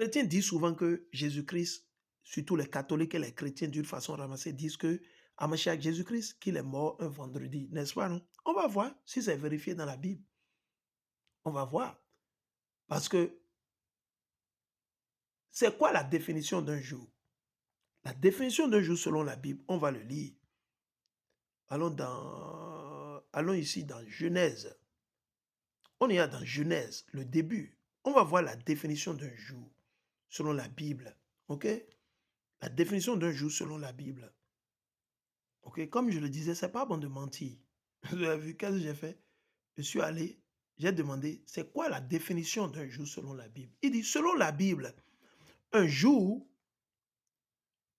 chrétiens disent souvent que Jésus-Christ, surtout les catholiques et les chrétiens d'une façon ramassée, disent que Hamashiach Jésus-Christ, qu'il est mort un vendredi, n'est-ce pas, non? On va voir si c'est vérifié dans la Bible. On va voir. Parce que c'est quoi la définition d'un jour? La définition d'un jour selon la Bible, on va le lire. Allons ici dans Genèse. On est dans Genèse, le début. On va voir la définition d'un jour selon la Bible. OK? La définition d'un jour selon la Bible. OK? Comme je le disais, c'est pas bon de mentir. Vous avez vu, qu'est-ce que j'ai fait? Je suis allé, j'ai demandé, c'est quoi la définition d'un jour selon la Bible? Il dit, selon la Bible, un jour,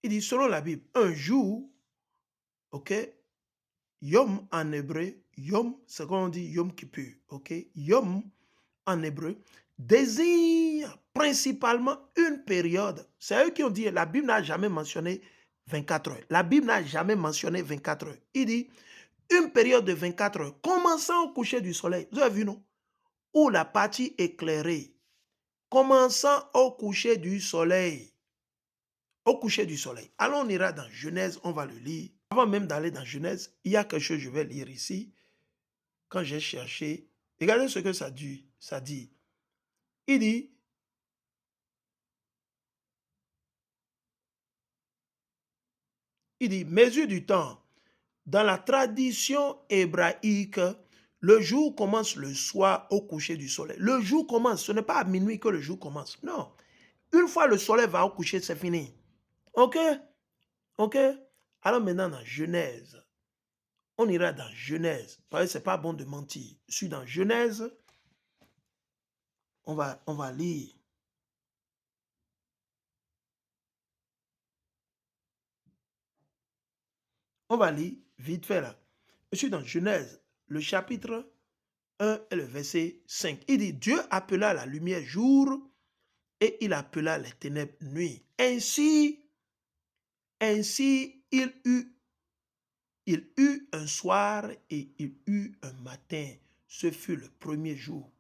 il dit, selon la Bible, un jour, OK? Yom en hébreu, Yom, c'est comme on dit Yom Kippur, ok? Yom en hébreu désigne principalement une période. C'est eux qui ont dit, la Bible n'a jamais mentionné 24 heures. La Bible n'a jamais mentionné 24 heures. Il dit une période de 24 heures, commençant au coucher du soleil. Vous avez vu, non? Ou la partie éclairée, commençant au coucher du soleil. Au coucher du soleil. Alors on ira dans Genèse, on va le lire. Avant même d'aller dans Genèse, il y a quelque chose que je vais lire ici. Quand j'ai cherché, regardez ce que ça dit. Ça dit. Il dit, mesure du temps. Dans la tradition hébraïque, le jour commence le soir au coucher du soleil. Le jour commence, ce n'est pas à minuit que le jour commence. Non. Une fois le soleil va au coucher, c'est fini. OK? OK? Alors maintenant, dans Genèse, on ira dans Genèse. Parce que ce n'est pas bon de mentir. Je suis dans Genèse. On va lire. On va lire vite fait là. Je suis dans Genèse, le chapitre 1 et le verset 5. Il dit, Dieu appela la lumière jour et il appela les ténèbres nuit. Ainsi il eut un soir et il eut un matin. Ce fut le premier jour.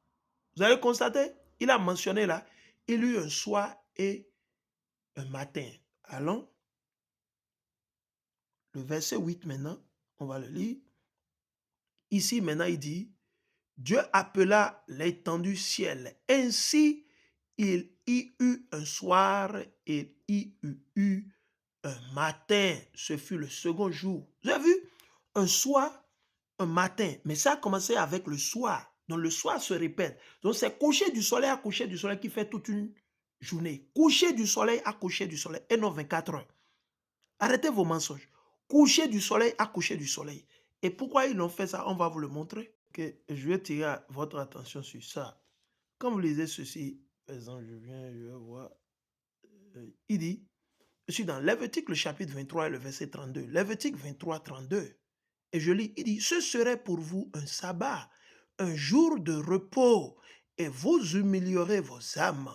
Vous avez constaté? Il a mentionné là, il eut un soir et un matin. Allons, le verset 8 maintenant, on va le lire. Ici maintenant il dit, Dieu appela l'étendue ciel. Ainsi, il y eut un soir et il y eut un matin. Ce fut le second jour. Vous avez vu? Un soir, un matin. Mais ça a commencé avec le soir. Donc le soir se répète. Donc c'est coucher du soleil à coucher du soleil qui fait toute une journée. Coucher du soleil à coucher du soleil et non 24 heures. Arrêtez vos mensonges. Coucher du soleil à coucher du soleil. Et pourquoi ils l'ont fait ça? On va vous le montrer. Que je vais tirer votre attention sur ça. Quand vous lisez ceci, par exemple, je vais voir. Il dit, je suis dans Lévitique, le chapitre 23 et le verset 32. Lévitique 23, 32. Et je lis, il dit, ce serait pour vous un sabbat, un jour de repos, et vous humilierez vos âmes.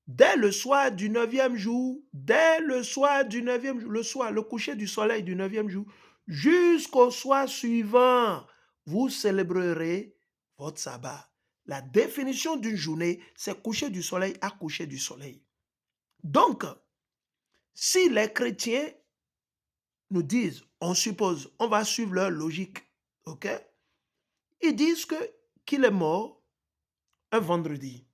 Dès le soir du 9e jour, dès le soir du 9e jour, le soir, le coucher du soleil du 9e jour, jusqu'au soir suivant, vous célébrerez votre sabbat. La définition d'une journée, c'est coucher du soleil à coucher du soleil. Donc, si les chrétiens nous disent, on suppose, on va suivre leur logique, ok? Ils disent qu'il est mort un vendredi.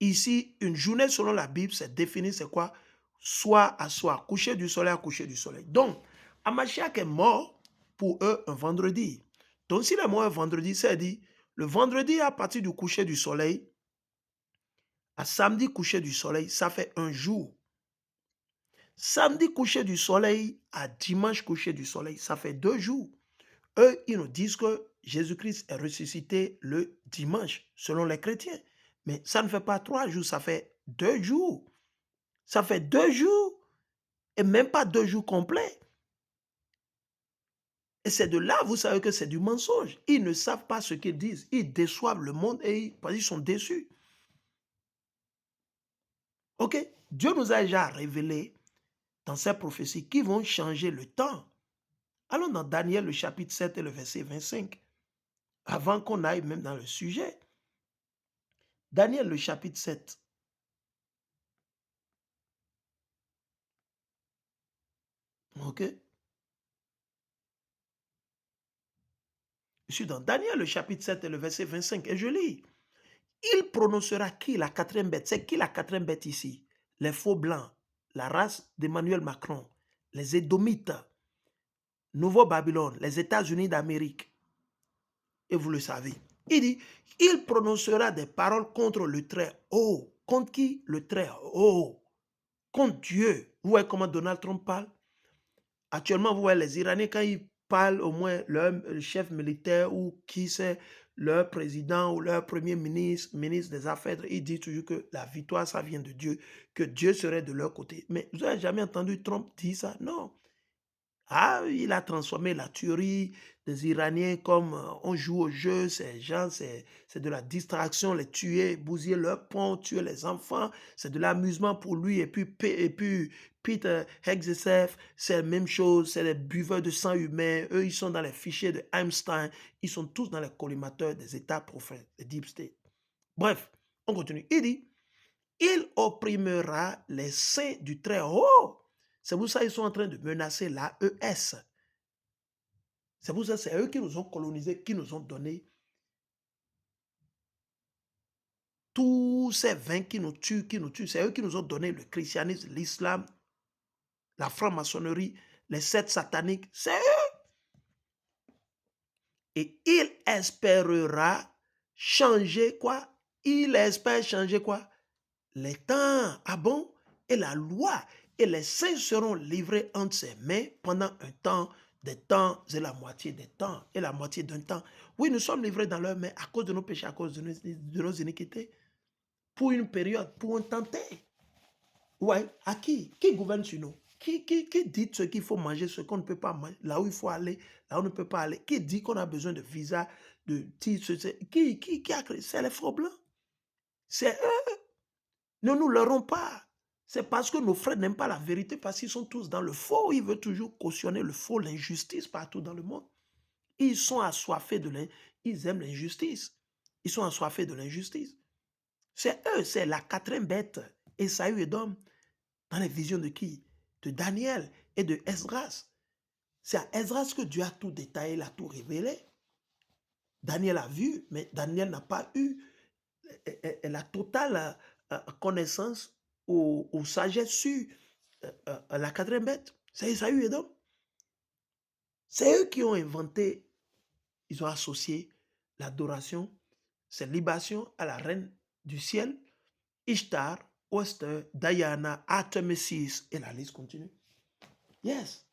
Ici, une journée selon la Bible, c'est défini, c'est quoi? Soir à soir, coucher du soleil à coucher du soleil. Donc, Hamashiach est mort pour eux un vendredi. Donc, s'il est mort un vendredi, c'est dit, le vendredi à partir du coucher du soleil, à samedi coucher du soleil, ça fait un jour. Samedi coucher du soleil à dimanche coucher du soleil, ça fait 2 jours. Eux, ils nous disent que Jésus-Christ est ressuscité le dimanche, selon les chrétiens. Mais ça ne fait pas 3 jours, ça fait 2 jours. Ça fait 2 jours et même pas 2 jours complets. Et c'est de là, vous savez que c'est du mensonge. Ils ne savent pas ce qu'ils disent. Ils déçoivent le monde et ils sont déçus. OK? Dieu nous a déjà révélé dans ces prophéties qui vont changer le temps. Allons dans Daniel, le chapitre 7 et le verset 25. Avant qu'on aille même dans le sujet. Daniel, le chapitre 7. Ok? Je suis dans Daniel, le chapitre 7 et le verset 25, et je lis. Il prononcera qui la quatrième bête? C'est qui la quatrième bête ici? Les faux blancs, la race d'Emmanuel Macron, les Édomites, Nouveau Babylone, les États-Unis d'Amérique. Et vous le savez. Il dit, il prononcera des paroles contre le très haut. Contre qui? Le très haut. Contre Dieu. Vous voyez comment Donald Trump parle? Actuellement, vous voyez les Iraniens, quand ils parlent, au moins leur chef militaire ou qui c'est, leur président ou leur premier ministre, ministre des Affaires, ils disent toujours que la victoire, ça vient de Dieu, que Dieu serait de leur côté. Mais vous n'avez jamais entendu Trump dire ça? Non. Ah, il a transformé la tuerie des Iraniens comme on joue au jeu, ces gens, c'est de la distraction, les tuer, bousiller leurs ponts, tuer les enfants, c'est de l'amusement pour lui. Et puis Peter Hegseth, c'est la même chose, c'est les buveurs de sang humain, eux, ils sont dans les fichiers de Einstein, ils sont tous dans les collimateurs des États profanes, les Deep State. Bref, on continue. Il dit, il opprimera les saints du Très-Haut. C'est pour ça qu'ils sont en train de menacer l'AES. C'est pour ça que c'est eux qui nous ont colonisés, qui nous ont donné tous ces vins qui nous tuent, C'est eux qui nous ont donné le christianisme, l'islam, la franc-maçonnerie, les sectes sataniques. C'est eux. Et il espérera changer quoi? Il espère changer quoi? Les temps. Ah bon? Et la loi. Et les saints seront livrés entre ses mains pendant un temps, des temps et la moitié des temps, et la moitié d'un temps. Oui, nous sommes livrés dans leurs mains à cause de nos péchés, à cause de nos iniquités. Pour une période, pour un temps. Ouais, à qui? Qui gouverne sur nous? Qui dit ce qu'il faut manger, ce qu'on ne peut pas manger, là où il faut aller, là où on ne peut pas aller? Qui dit qu'on a besoin de visa, de titre? Qui a créé? C'est les faux blancs. C'est eux. Ne nous leurrons pas. C'est parce que nos frères n'aiment pas la vérité, parce qu'ils sont tous dans le faux. Ils veulent toujours cautionner le faux, l'injustice partout dans le monde. Ils sont assoiffés de l'injustice. Ils aiment l'injustice. Ils sont assoiffés de l'injustice. C'est eux, c'est la quatrième bête. Esaü et Edom. Dans les visions de qui? De Daniel et de Esdras. C'est à Esdras que Dieu a tout détaillé, l'a tout révélé. Daniel a vu, mais Daniel n'a pas eu la totale connaissance ou sagesse sur la quatrième bête. C'est Esaü et Edom. C'est eux qui ont inventé, ils ont associé l'adoration, ces libations à la reine du ciel, Ishtar, Oster, Diana, Artemis, et la liste continue. Yes.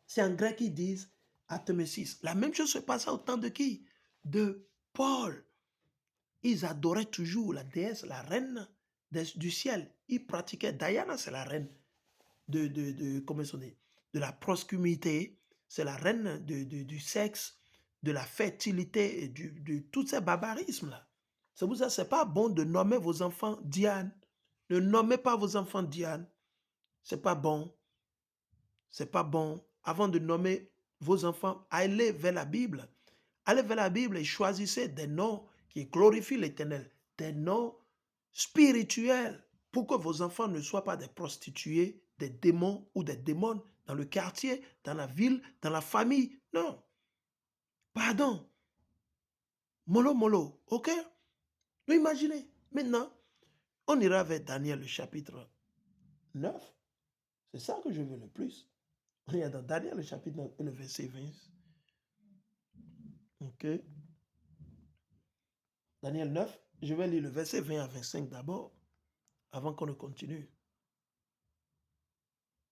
C'est en grec qu'ils disent Artemis. La même chose se passe au temps de qui? De Paul. Ils adoraient toujours la déesse, la reine du ciel. Ils pratiquaient. Diana, c'est la reine comment on dit, de la promiscuité. C'est la reine du sexe, de la fertilité, et de tous ces barbarismes-là. C'est pour ça que ce n'est pas bon de nommer vos enfants Diane. Ne nommez pas vos enfants Diane. Ce n'est pas bon. C'est pas bon. Avant de nommer vos enfants, allez vers la Bible. Allez vers la Bible et choisissez des noms qui glorifient l'Éternel, des noms spirituels, pour que vos enfants ne soient pas des prostituées, des démons ou des démons dans le quartier, dans la ville, dans la famille. Non. Pardon. Mollo, mollo. OK? Vous imaginez. Maintenant, on ira vers Daniel, le chapitre 9. C'est ça que je veux le plus. On est dans Daniel, le chapitre 9, le verset 20. OK. Daniel 9, je vais lire le verset 20 à 25 d'abord, avant qu'on ne continue.